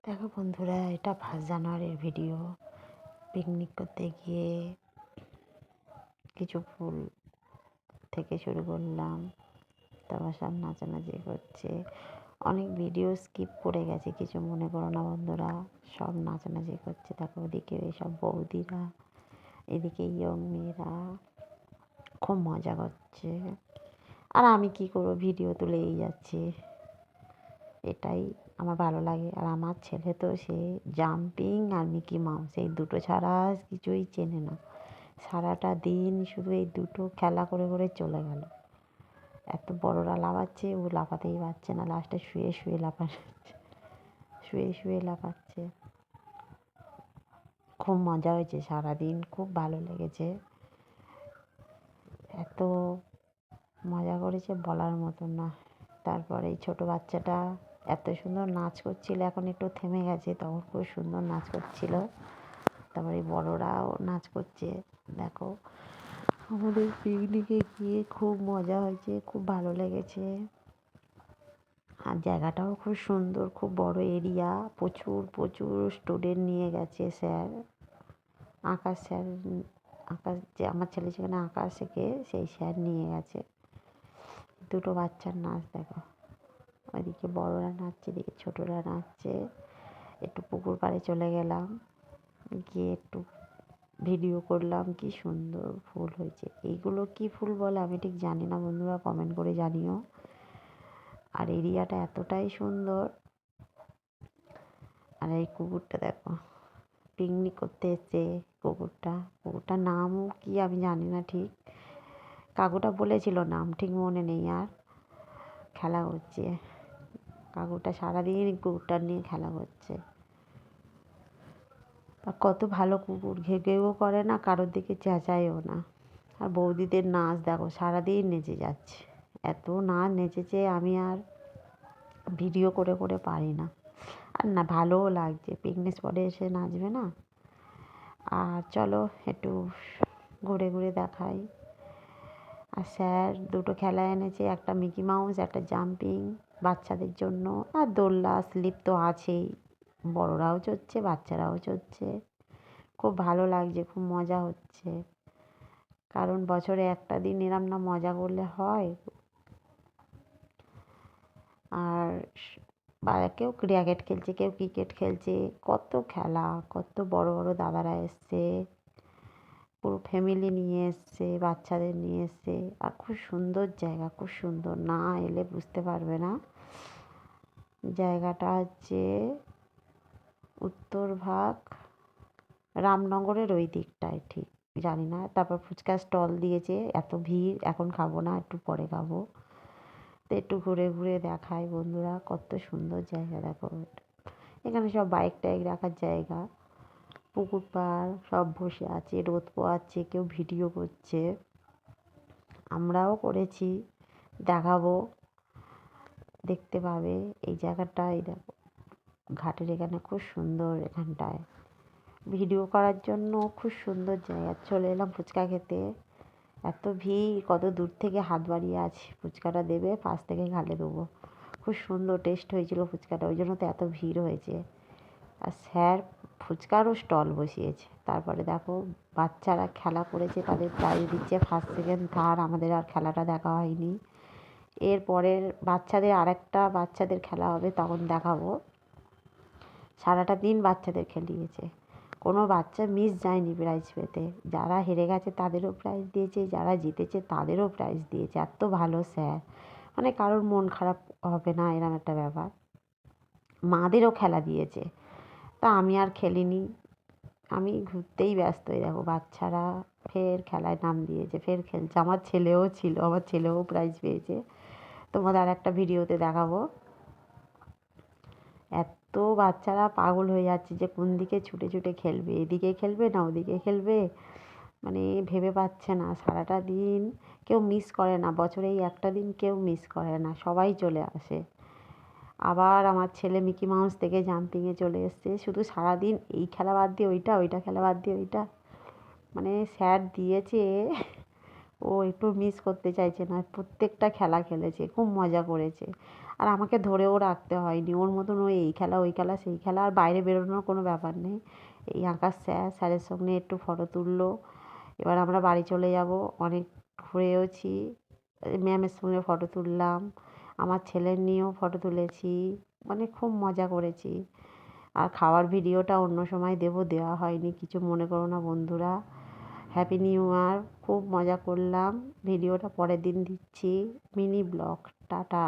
দেখো বন্ধুরা, এটা 1 জানুয়ারির ভিডিও। পিকনিক করতে গিয়ে কিছু ফুল থেকে শুরু করলাম, তারপর সব নাচানাচি করছে। অনেক ভিডিও স্কিপ করে গেছে, কিছু মনে করো না বন্ধুরা। সব নাচানাচি করছে। দেখো ওদিকে সব বৌদিরা, এদিকে ইয়ং মেয়েরা খুব মজা করছে। আর আমি কি করবো, ভিডিও তুলেই যাচ্ছি। এটাই আমার ভালো লাগে। আর আমার ছেলে তো সে জাম্পিং আর মিকি মাউস এই দুটো ছাড়া কিছুই চেনে না। সারাটা দিন শুধু এই দুটো খেলা করে করে চলে গেল। এত বড়রা লাফাচ্ছে, ও লাফাতেই পারছে না, লাস্টে শুয়ে শুয়ে লাফাচ্ছে। খুব মজা হয়েছে, সারাদিন খুব ভালো লেগেছে। এত মজা করেছে বলার মতন না। তারপরে এই ছোটো বাচ্চাটা এত সুন্দর নাচ করছিল, এখন একটু থেমে গেছে, তখন খুব সুন্দর নাচ করছিল। তারপরে বড়রাও নাচ করছে। দেখো আমাদের পিকনিকে গিয়ে খুব মজা হয়েছে, খুব ভালো লেগেছে। আর জায়গাটাও খুব সুন্দর, খুব বড় এরিয়া। প্রচুর প্রচুর স্টুডেন্ট নিয়ে গেছে স্যার। স্যার যে আমার ছেলে সেখানে আঁকা শেখে, সেই স্যার নিয়ে গেছে। দুটো বাচ্চার নাচ দেখো, ওইদিকে বড়রা নাচছে, এদিকে ছোটরা নাচছে। একটু পুকুর পাড়ে চলে গেলাম, গিয়ে একটু ভিডিও করলাম। কি সুন্দর ফুল হয়েছে। এইগুলো কি ফুল বলে আমি ঠিক জানি না, বন্ধুরা কমেন্ট করে জানিও। আর এরিয়াটা এতটাই সুন্দর। আর এই কুকুরটা দেখো, পিকনিক করতে এসছে কুকুরটার নামও কি আমি জানি না ঠিক। কাকুটা বলেছিল নাম, ঠিক মনে নেই। আর খেলা করছে কাকুটা, সারাদিন কুকুরটা নিয়ে খেলা করছে। আর কত ভালো কুকুর, ঘেউ করে না, কারোর দিকে চেঁচায়ও না। আর বৌদিদের নাচ দেখো, সারাদিন নেচে যাচ্ছে। এত নাচ নেচেছে, আমি আর ভিডিও করে করে পারি না। আর না ভালোও লাগছে, পিকনিক স্পটে এসে নাচবে না। আর চলো একটু ঘুরে ঘুরে দেখাই। আর স্যার দুটো খেলা এনেছে, একটা মিকি মাউস, একটা জাম্পিং বাচ্চাদের জন্য। আর দোলনা স্লিপ তো আছেই, বড়রাও চড়ছে, বাচ্চারাও চড়ছে। খুব ভালো লাগছে, খুব মজা হচ্ছে। কারণ বছরে একটা দিন এরম না মজা করলে হয়। আর কেউ ক্রিকেট খেলছে, কেউ ক্রিকেট খেলছে। কত খেলা, কত বড় বড় দাদারা এসছে, পুরো ফ্যামিলি নিয়ে এসছে, বাচ্চাদের নিয়ে এসছে। আর খুব সুন্দর জায়গা, খুব সুন্দর, না এলে বুঝতে পারবে না। জায়গাটা হচ্ছে উত্তরভাগ, রামনগরের ওই দিকটায়, ঠিক জানি না। তারপর ফুচকা স্টল দিয়েছে, এত ভিড়, এখন খাবো না, একটু পরে খাবো। তো একটু ঘুরে ঘুরে দেখায় বন্ধুরা, কত সুন্দর জায়গা দেখো। এখানে সব বাইক টাইক রাখার জায়গা, পুকুর পাড়, সব বসে আছে, রোদ পোয়াচ্ছে, কেউ ভিডিও করছে। আমরাও করেছি, দেখাবো, দেখতে পাবে। এই জায়গাটাই দেখো, ঘাটের এখানে খুব সুন্দর, এখানটায় ভিডিও করার জন্য খুব সুন্দর জায়গা। চলে এলাম ফুচকা খেতে। এত ভিড়, কত দূর থেকে হাত বাড়িয়ে আছে, ফুচকাটা দেবে, পাশ থেকে ঘালে দেবো। খুব সুন্দর টেস্ট হয়েছিল ফুচকাটা, ওই জন্য তো এত ভিড় হয়েছে। আর স্যার ফুচকারও স্টল বসিয়েছে। তারপরে দেখো বাচ্চারা খেলা করেছে, তাদের প্রাইজ দিচ্ছে, ফার্স্ট সেকেন্ড থার্ড। আমাদের আর খেলাটা দেখা হয়নি। এরপরের বাচ্চাদের খেলা হবে, তখন দেখাবো। সারাটা দিন বাচ্চাদের খেলিয়েছে, কোনো বাচ্চা মিস যায়নি প্রাইজ পেতে। যারা হেরে গেছে তাদেরও প্রাইজ দিয়েছে, যারা জিতেছে তাদেরও প্রাইজ দিয়েছে। এত ভালো স্যার, মানে কারোর মন খারাপ হবে না, এরকম একটা ব্যাপার। মাদেরও খেলা দিয়েছে। তা আমি আর খেলিনি, আমি ঘুরতেই ব্যস্ত। হয়ে দেখো বাচ্চারা ফের খেলায় নাম দিয়েছে, ফের খেলছে। আমার ছেলেও ছিল, আমার ছেলেও প্রাইজ পেয়েছে, তোমাদের আর একটা ভিডিওতে দেখাবো। এত বাচ্চারা পাগল হয়ে যাচ্ছে যে কোন দিকে ছুটে ছুটে খেলবে, এদিকে খেলবে না ওদিকে খেলবে, মানে ভেবে পাচ্ছে না। সারাটা দিন কেউ মিস করে না, বছরে এই একটা দিন কেউ মিস করে না, সবাই চলে আসে। আবার আমার ছেলে মিকি মাউস থেকে জাম্পিংয়ে চলে এসছে। শুধু সারাদিন এই খেলা বাদ দিয়ে ওইটা, ওইটা খেলা বাদ দিয়ে ওইটা, মানে স্যার দিয়েছে, ও একটু মিস করতে চাইছে না। প্রত্যেকটা খেলা খেলেছে, খুব মজা করেছে। আর আমাকে ধরেও রাখতে হয়নি, ওর মতন ও এই খেলা ওই খেলা সেই খেলা, আর বাইরে বেরোনোর কোনো ব্যাপার নেই। এই আঁকার স্যারের সঙ্গে একটু ফটো তুললো, এবার আমরা বাড়ি চলে যাব। অনেক ঘুরেওছি, ম্যামের সঙ্গে ফটো তুললাম, আমার ছেলের নিয়েও ফটো তুলেছি, মানে খুব মজা করেছি। আর খাওয়ার ভিডিওটা অন্য সময় দেবো, দেওয়া হয়নি, কিছু মনে করো না বন্ধুরা। হ্যাপি নিউ ইয়ার, খুব মজা করলাম। ভিডিওটা পরের দিন দিচ্ছি, মিনি ব্লগ। টাটা।